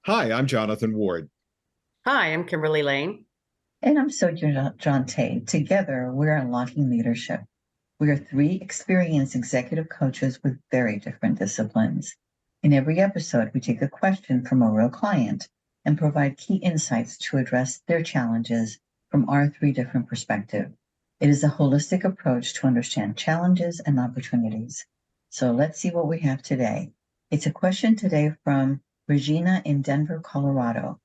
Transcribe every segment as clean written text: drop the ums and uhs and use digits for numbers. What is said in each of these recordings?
Hi, I'm Jonathan Ward. Hi, I'm Kimberly Lane. And I'm Sojourner Jonte. Together, we're unlocking leadership. We are three experienced executive coaches with very different disciplines. In every episode, we take a question from a real client and provide key insights to address their challenges from our three different perspectives. It is a holistic approach to understand challenges and opportunities. So let's see what we have today. It's a question today from Regina in Denver, Colorado.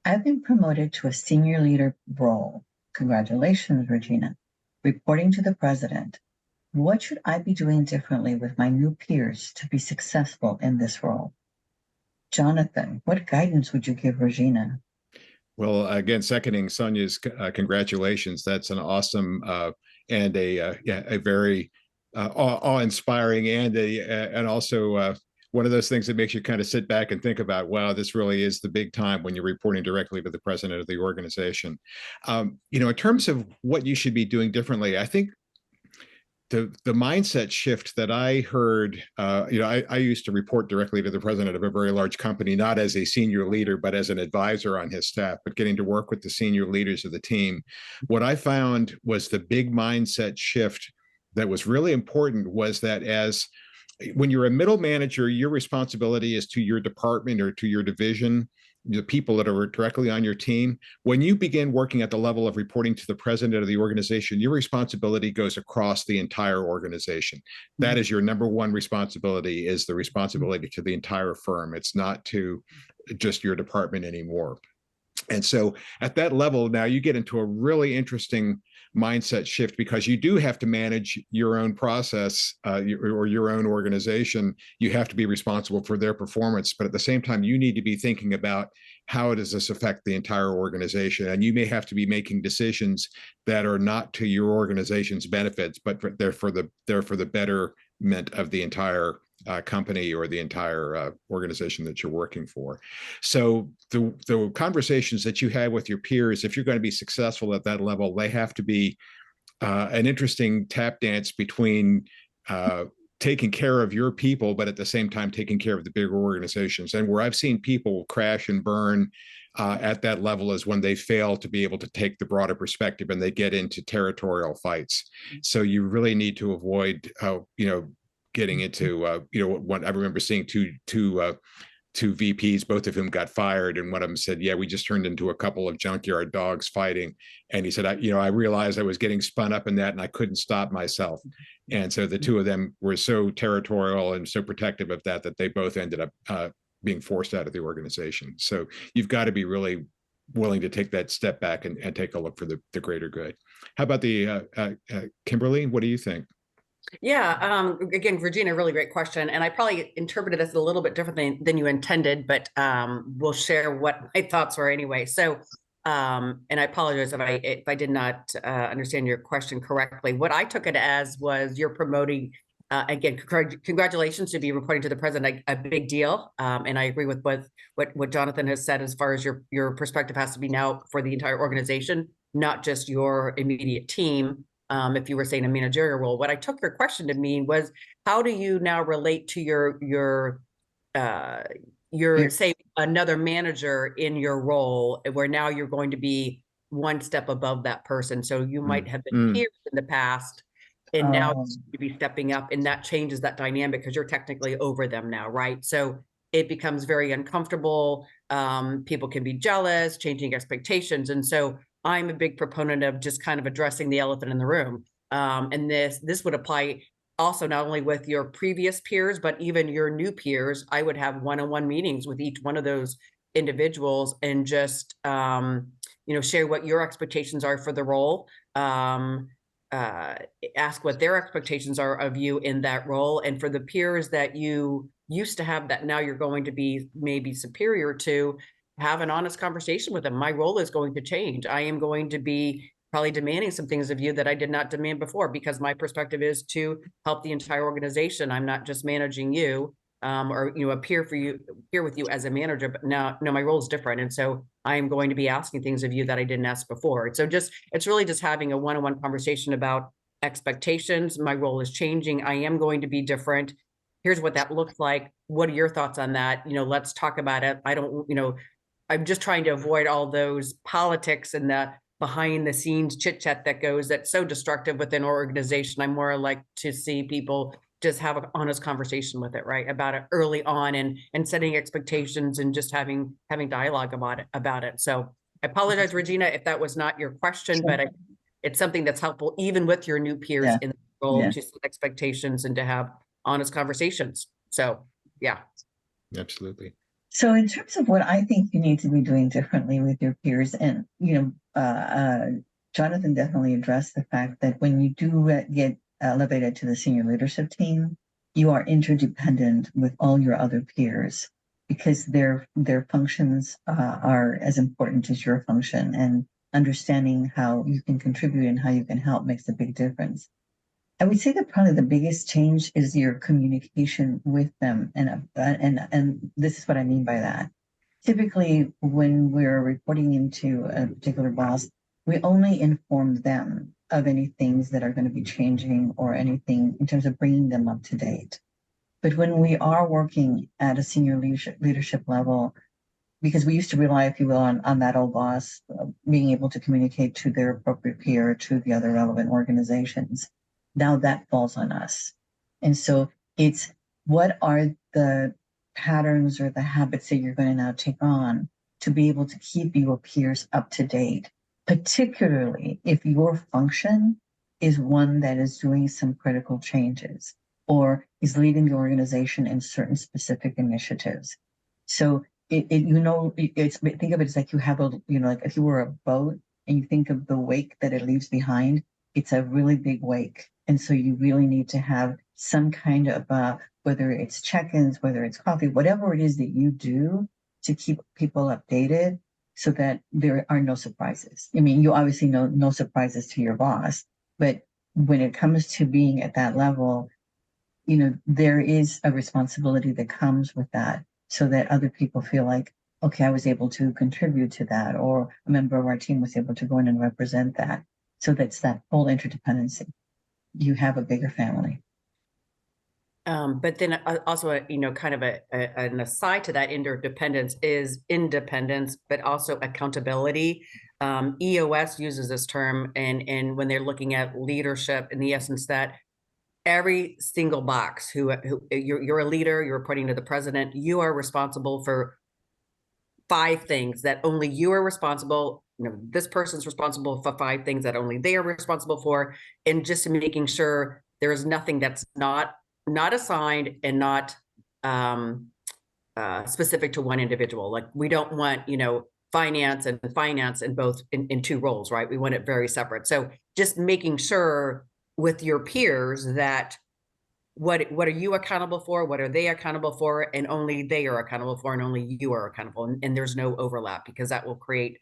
I've been promoted to a senior leader role. Congratulations, Regina. Reporting to the president. What should I be doing differently with my new peers to be successful in this role? Jonathan, what guidance would you give Regina? Well, again, seconding Sonia's congratulations. That's an awesome and a very awe-inspiring and also one of those things that makes you kind of sit back and think about, wow, this really is the big time when you're reporting directly to the president of the organization. In terms of what you should be doing differently, I think the mindset shift that I heard, I used to report directly to the president of a very large company, not as a senior leader, but as an advisor on his staff, but getting to work with the senior leaders of the team. What I found was the big mindset shift that was really important was that when you're a middle manager, your responsibility is to your department or to your division, the people that are directly on your team. When you begin working at the level of reporting to the president of the organization, your responsibility goes across the entire organization. That is your number one responsibility, is the responsibility to the entire firm. It's not to just your department anymore. And so at that level, now you get into a really interesting mindset shift, because you do have to manage your own process or your own organization. You have to be responsible for their performance, but at the same time, you need to be thinking about how does this affect the entire organization? And you may have to be making decisions that are not to your organization's benefits, but they're for the betterment of the entire company or the entire organization that you're working for. So the conversations that you have with your peers, if you're going to be successful at that level, they have to be an interesting tap dance between taking care of your people, but at the same time taking care of the bigger organizations. And where I've seen people crash and burn at that level is when they fail to be able to take the broader perspective and they get into territorial fights. So you really need to avoid, getting into, what I remember seeing two VPs, both of whom got fired, and one of them said, "Yeah, we just turned into a couple of junkyard dogs fighting." And he said, "I realized I was getting spun up in that, and I couldn't stop myself." And so the two of them were so territorial and so protective of that they both ended up being forced out of the organization. So you've got to be really willing to take that step back and take a look for the greater good. How about Kimberly? What do you think? Yeah, again, Regina, really great question. And I probably interpreted this a little bit differently than you intended, but we'll share what my thoughts were anyway. So, and I apologize if I did not understand your question correctly. What I took it as was you're promoting, again, congratulations to be reporting to the president, a big deal. And I agree with what Jonathan has said as far as your perspective has to be now for the entire organization, not just your immediate team. If you were saying a managerial role, what I took your question to mean was, how do you now relate to your say another manager in your role, where now you're going to be one step above that person? So you might have been peers in the past, and now you be stepping up, and that changes that dynamic because you're technically over them now, right? So it becomes very uncomfortable. People can be jealous, changing expectations, and so I'm a big proponent of just kind of addressing the elephant in the room. And this would apply also not only with your previous peers, but even your new peers. I would have one-on-one meetings with each one of those individuals and just, share what your expectations are for the role. Ask what their expectations are of you in that role. And for the peers that you used to have that now you're going to be maybe superior to, have an honest conversation with them. My role is going to change. I am going to be probably demanding some things of you that I did not demand before, because my perspective is to help the entire organization. I'm not just managing you, or appear with you as a manager, but now no, my role is different. And so I am going to be asking things of you that I didn't ask before. So it's really just having a one-on-one conversation about expectations. My role is changing. I am going to be different. here's what that looks like. What are your thoughts on that? Let's talk about it. I'm just trying to avoid all those politics and the behind the scenes chit chat that's so destructive within our organization. I'm more like to see people just have an honest conversation with it, right? About it early on, and setting expectations, and just having dialogue about it. So I apologize, Regina, if that was not your question, but it's something that's helpful even with your new peers in the role, to set expectations and to have honest conversations. So yeah. Absolutely. So in terms of what I think you need to be doing differently with your peers, and Jonathan definitely addressed the fact that when you do get elevated to the senior leadership team, you are interdependent with all your other peers, because their functions are as important as your function, and understanding how you can contribute and how you can help makes a big difference. I would say that probably the biggest change is your communication with them, and this is what I mean by that. Typically, when we're reporting into a particular boss, we only inform them of any things that are going to be changing, or anything in terms of bringing them up to date. But when we are working at a senior leadership level, because we used to rely, if you will, on that old boss being able to communicate to their appropriate peer, to the other relevant organizations, now that falls on us. And so it's, what are the patterns or the habits that you're going to now take on to be able to keep your peers up to date, particularly if your function is one that is doing some critical changes or is leading the organization in certain specific initiatives. So think of it as like you have like if you were a boat and you think of the wake that it leaves behind, it's a really big wake. And so you really need to have some kind of, whether it's check-ins, whether it's coffee, whatever it is that you do to keep people updated, so that there are no surprises. I mean, you obviously know no surprises to your boss, but when it comes to being at that level, there is a responsibility that comes with that, so that other people feel like, okay, I was able to contribute to that, or a member of our team was able to go in and represent that. So that's that whole interdependency. You have a bigger family. But then also, kind of an aside to that interdependence is independence, but also accountability. EOS uses this term, and when they're looking at leadership, in the essence that every single box, who you're a leader, you're reporting to the president, you are responsible for 5 things that only you are responsible. This person's responsible for 5 things that only they are responsible for, and just making sure there is nothing that's not assigned and not specific to one individual. Like, we don't want, finance in both in 2 roles, right? We want it very separate. So just making sure with your peers that what are you accountable for, what are they accountable for, and only they are accountable for, and only you are accountable, and there's no overlap, because that will create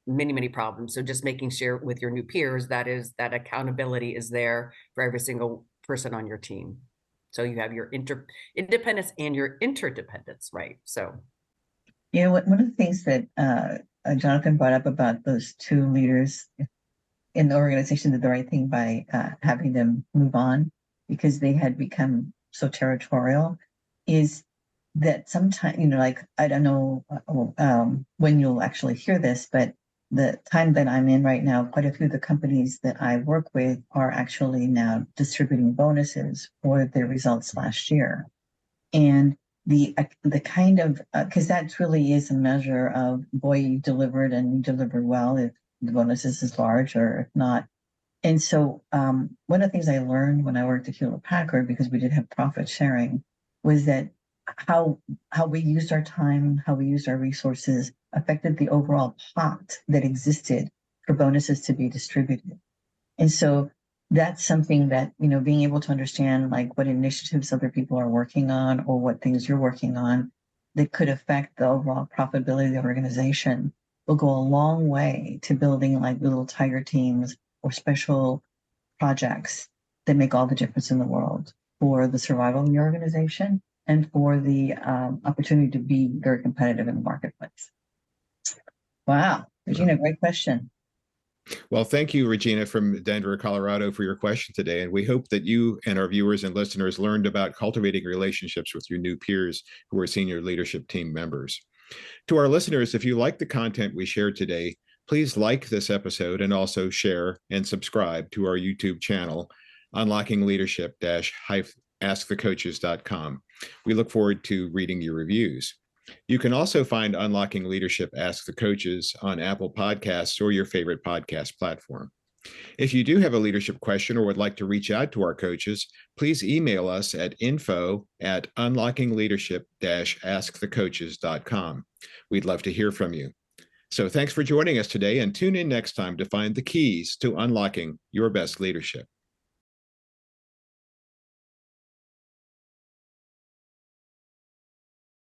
many problems. So just making sure with your new peers that accountability is there for every single person on your team. So you have your independence and your interdependence, right? So one of the things that Jonathan brought up about those 2 leaders in the organization did the right thing by having them move on, because they had become so territorial, is that sometimes, like, I don't know when you'll actually hear this, but the time that I'm in right now, quite a few of the companies that I work with are actually now distributing bonuses for their results last year. And the kind of, because that really is a measure of, boy, you delivered, and you delivered well, if the bonuses is large, or if not. And so one of the things I learned when I worked at Hewlett Packard, because we did have profit sharing, was that how we used our time, how we used our resources affected the overall pot that existed for bonuses to be distributed. And so that's something that, being able to understand, like, what initiatives other people are working on, or what things you're working on that could affect the overall profitability of the organization, will go a long way to building like little tiger teams or special projects that make all the difference in the world for the survival of the organization, and for the opportunity to be very competitive in the marketplace. Wow, Regina, great question. Well, thank you, Regina from Denver, Colorado, for your question today. And we hope that you and our viewers and listeners learned about cultivating relationships with your new peers who are senior leadership team members. To our listeners, if you like the content we shared today, please like this episode and also share and subscribe to our YouTube channel, Unlocking Leadership askthecoaches.com. We look forward to reading your reviews. You can also find Unlocking Leadership Ask the Coaches on Apple Podcasts or your favorite podcast platform. If you do have a leadership question or would like to reach out to our coaches, please email us at info@unlockingleadership-askthecoaches.com. We'd love to hear from you. So thanks for joining us today, and tune in next time to find the keys to unlocking your best leadership.